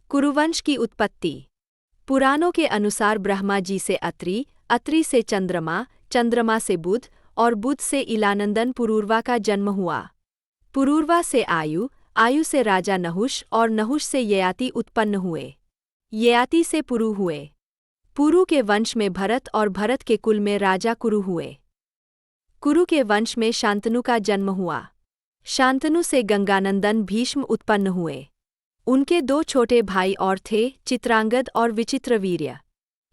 कुरुवंश की उत्पत्ति। पुराणों के अनुसार ब्रह्मा जी से अत्रि, अत्रि से चंद्रमा, चंद्रमा से बुध और बुध से इलानंदन पुरूरवा का जन्म हुआ। पुरूरवा से आयु, आयु से राजा नहुष और नहुष से ययाति उत्पन्न हुए। ययाति से पुरु हुए। पुरु के वंश में भरत और भरत के कुल में राजा कुरु हुए। कुरु के वंश में शांतनु का जन्म हुआ। शांतनु से गंगानंदन भीष्म उत्पन्न हुए। उनके दो छोटे भाई और थे, चित्रांगद और विचित्रवीर्य।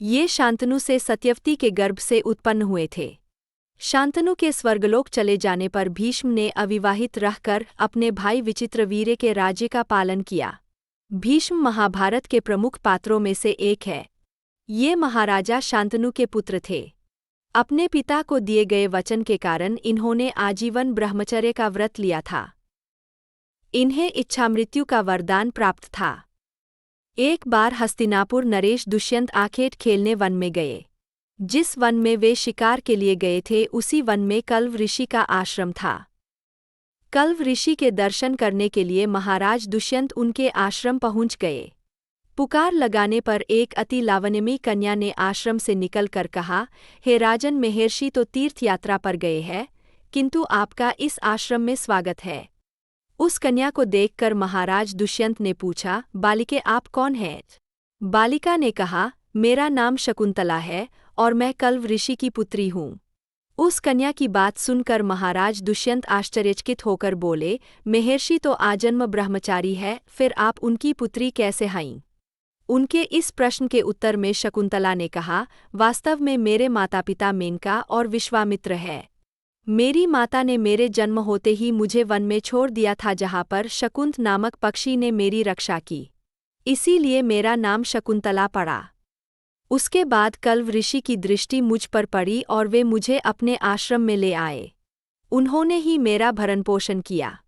ये शांतनु से सत्यवती के गर्भ से उत्पन्न हुए थे। शांतनु के स्वर्गलोक चले जाने पर भीष्म ने अविवाहित रहकर अपने भाई विचित्रवीर्य के राज्य का पालन किया। भीष्म महाभारत के प्रमुख पात्रों में से एक है। ये महाराजा शांतनु के पुत्र थे। अपने पिता को दिए गए वचन के कारण इन्होंने आजीवन ब्रह्मचर्य का व्रत लिया था। इन्हें इच्छामृत्यु का वरदान प्राप्त था। एक बार हस्तिनापुर नरेश दुष्यंत आखेट खेलने वन में गए। जिस वन में वे शिकार के लिए गए थे उसी वन में कल्व ऋषि का आश्रम था। कल्व ऋषि के दर्शन करने के लिए महाराज दुष्यंत उनके आश्रम पहुंच गए। पुकार लगाने पर एक अति लावण्यमयी कन्या ने आश्रम से निकलकर कहा, हे राजन, महर्षि तो तीर्थ यात्रा पर गए हैं, किंतु आपका इस आश्रम में स्वागत है। उस कन्या को देखकर महाराज दुष्यंत ने पूछा, बालिके आप कौन हैं? बालिका ने कहा, मेरा नाम शकुंतला है और मैं कल्व ऋषि की पुत्री हूँ। उस कन्या की बात सुनकर महाराज दुष्यंत आश्चर्यचकित होकर बोले, महर्षि तो आजन्म ब्रह्मचारी है, फिर आप उनकी पुत्री कैसे हईं? उनके इस प्रश्न के उत्तर में शकुंतला ने कहा, वास्तव में मेरे माता पिता मेनका और विश्वामित्र है। मेरी माता ने मेरे जन्म होते ही मुझे वन में छोड़ दिया था जहाँ पर शकुंत नामक पक्षी ने मेरी रक्षा की। इसीलिए मेरा नाम शकुंतला पड़ा। उसके बाद कल्व ऋषि की दृष्टि मुझ पर पड़ी और वे मुझे अपने आश्रम में ले आए। उन्होंने ही मेरा भरण-पोषण किया।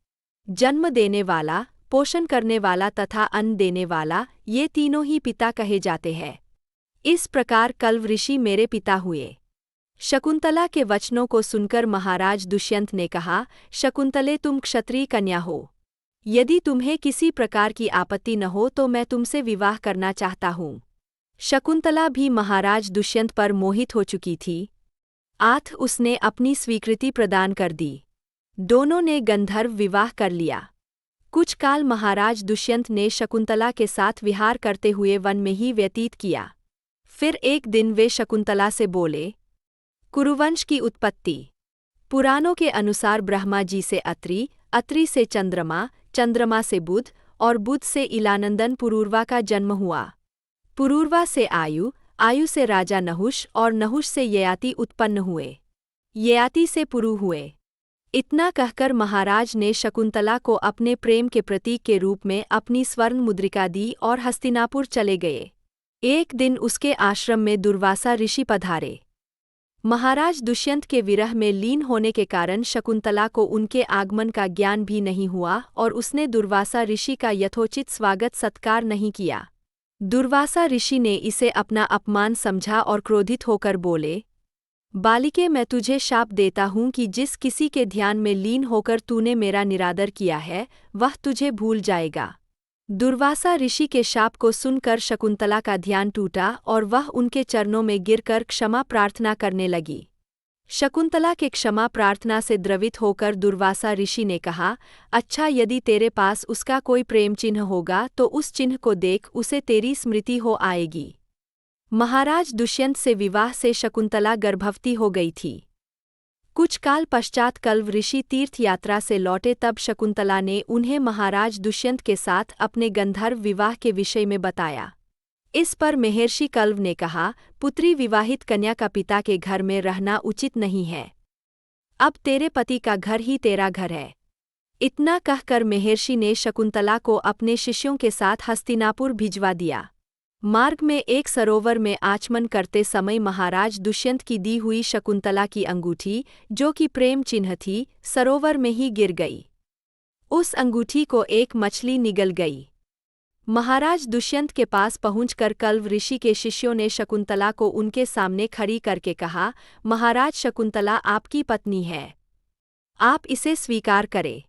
जन्म देने वाला, पोषण करने वाला तथा अन्न देने वाला, ये तीनों ही पिता कहे जाते हैं। इस प्रकार कल्व ऋषि मेरे पिता हुए। शकुंतला के वचनों को सुनकर महाराज दुष्यंत ने कहा, शकुंतले, तुम क्षत्रिय कन्या हो। यदि तुम्हें किसी प्रकार की आपत्ति न हो तो मैं तुमसे विवाह करना चाहता हूँ। शकुंतला भी महाराज दुष्यंत पर मोहित हो चुकी थी। आठ उसने अपनी स्वीकृति प्रदान कर दी। दोनों ने गंधर्व विवाह कर लिया। कुछ काल महाराज दुष्यंत ने शकुंतला के साथ विहार करते हुए वन में ही व्यतीत किया। फिर एक दिन वे शकुंतला से बोले, कुरुवंश की उत्पत्ति। पुराणों के अनुसार ब्रह्मा जी से अत्रि, अत्रि से चंद्रमा, चंद्रमा से बुध और बुध से इलानंदन पुरूरवा का जन्म हुआ। पुरूरवा से आयु, आयु से राजा नहुष और नहुष से ययाति उत्पन्न हुए। ययाति से पुरु हुए। इतना कहकर महाराज ने शकुंतला को अपने प्रेम के प्रतीक के रूप में अपनी स्वर्ण मुद्रिका दी और हस्तिनापुर चले गए। एक दिन उसके आश्रम में दुर्वासा ऋषि पधारे। महाराज दुष्यंत के विरह में लीन होने के कारण शकुंतला को उनके आगमन का ज्ञान भी नहीं हुआ और उसने दुर्वासा ऋषि का यथोचित स्वागत सत्कार नहीं किया। दुर्वासा ऋषि ने इसे अपना अपमान समझा और क्रोधित होकर बोले, बालिके, मैं तुझे शाप देता हूँ कि जिस किसी के ध्यान में लीन होकर तूने मेरा निरादर किया है वह तुझे भूल जाएगा। दुर्वासा ऋषि के शाप को सुनकर शकुंतला का ध्यान टूटा और वह उनके चरणों में गिरकर क्षमा प्रार्थना करने लगी। शकुंतला के क्षमा प्रार्थना से द्रवित होकर दुर्वासा ऋषि ने कहा, अच्छा, यदि तेरे पास उसका कोई प्रेम चिन्ह होगा तो उस चिन्ह को देख, उसे तेरी स्मृति हो आएगी। महाराज दुष्यंत से विवाह से शकुंतला गर्भवती हो गई थी। कुछ काल पश्चात कल्व ऋषि तीर्थ यात्रा से लौटे तब शकुंतला ने उन्हें महाराज दुष्यंत के साथ अपने गंधर्व विवाह के विषय में बताया। इस पर महर्षि कल्व ने कहा, पुत्री, विवाहित कन्या का पिता के घर में रहना उचित नहीं है। अब तेरे पति का घर ही तेरा घर है। इतना कहकर महर्षि ने शकुंतला को अपने शिष्यों के साथ हस्तिनापुर भिजवा दिया। मार्ग में एक सरोवर में आचमन करते समय महाराज दुष्यंत की दी हुई शकुंतला की अंगूठी, जो कि प्रेम चिन्ह थी, सरोवर में ही गिर गई। उस अंगूठी को एक मछली निगल गई। महाराज दुष्यंत के पास पहुंचकर कल्व ऋषि के शिष्यों ने शकुंतला को उनके सामने खड़ी करके कहा, महाराज, शकुंतला आपकी पत्नी है। आप इसे स्वीकार करें।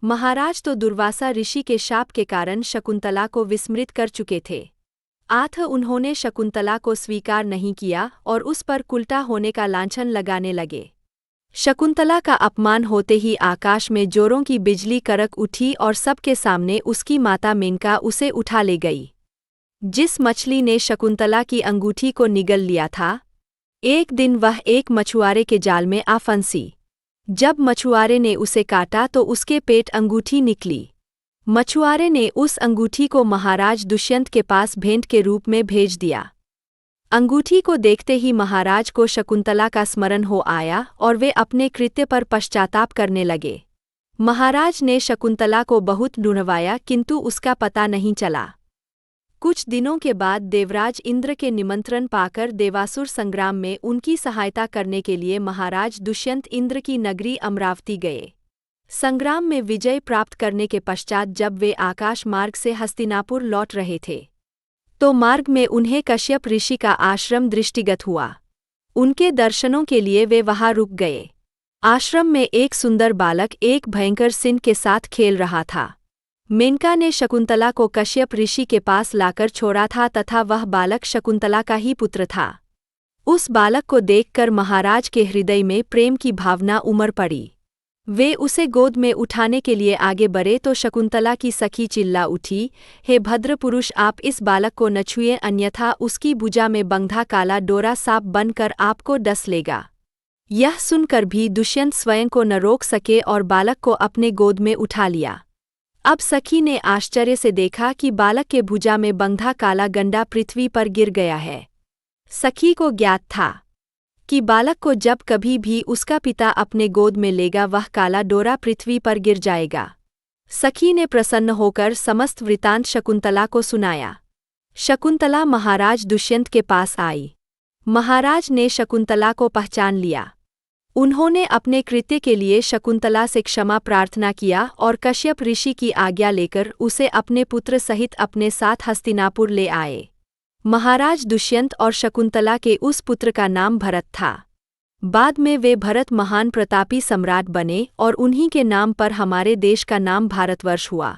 महाराज तो दुर्वासा ऋषि के शाप के कारण शकुंतला को विस्मृत कर चुके थे। उन्होंने शकुंतला को स्वीकार नहीं किया और उस पर उल्टा होने का लांछन लगाने लगे। शकुंतला का अपमान होते ही आकाश में जोरों की बिजली कड़क उठी और सबके सामने उसकी माता मेनका उसे उठा ले गई। जिस मछली ने शकुंतला की अंगूठी को निगल लिया था, एक दिन वह एक मछुआरे के जाल में आ फंसी। जब मछुआरे ने उसे काटा तो उसके पेट अंगूठी निकली। मछुआरे ने उस अंगूठी को महाराज दुष्यंत के पास भेंट के रूप में भेज दिया। अंगूठी को देखते ही महाराज को शकुंतला का स्मरण हो आया और वे अपने कृत्य पर पश्चाताप करने लगे। महाराज ने शकुंतला को बहुत ढूंढवाया किंतु उसका पता नहीं चला। कुछ दिनों के बाद देवराज इंद्र के निमंत्रण पाकर देवासुर संग्राम में उनकी सहायता करने के लिए महाराज दुष्यंत इंद्र की नगरी अमरावती गए। संग्राम में विजय प्राप्त करने के पश्चात जब वे आकाश मार्ग से हस्तिनापुर लौट रहे थे, तो मार्ग में उन्हें कश्यप ऋषि का आश्रम दृष्टिगत हुआ। उनके दर्शनों के लिए वे वहां रुक गए। आश्रम में एक सुंदर बालक एक भयंकर सिंह के साथ खेल रहा था। मेनका ने शकुंतला को कश्यप ऋषि के पास लाकर छोड़ा था तथा वह बालक शकुंतला का ही पुत्र था। उस बालक को देखकर महाराज के हृदय में प्रेम की भावना उमड़ पड़ी। वे उसे गोद में उठाने के लिए आगे बढ़े तो शकुंतला की सखी चिल्ला उठी, हे भद्रपुरुष, आप इस बालक को न छुए, अन्यथा उसकी भुजा में बंधा काला डोरा सांप बनकर आपको डस लेगा। यह सुनकर भी दुष्यंत स्वयं को न रोक सके और बालक को अपने गोद में उठा लिया। अब सखी ने आश्चर्य से देखा कि बालक के भुजा में बंधा काला गंडा पृथ्वी पर गिर गया है। सखी को ज्ञात था कि बालक को जब कभी भी उसका पिता अपने गोद में लेगा वह काला डोरा पृथ्वी पर गिर जाएगा। सखी ने प्रसन्न होकर समस्त वृतांत शकुंतला को सुनाया। शकुंतला महाराज दुष्यंत के पास आई। महाराज ने शकुंतला को पहचान लिया। उन्होंने अपने कृत्य के लिए शकुंतला से क्षमा प्रार्थना किया और कश्यप ऋषि की आज्ञा लेकर उसे अपने पुत्र सहित अपने साथ हस्तिनापुर ले आए। महाराज दुष्यंत और शकुंतला के उस पुत्र का नाम भरत था। बाद में वे भरत महान प्रतापी सम्राट बने और उन्हीं के नाम पर हमारे देश का नाम भारतवर्ष हुआ।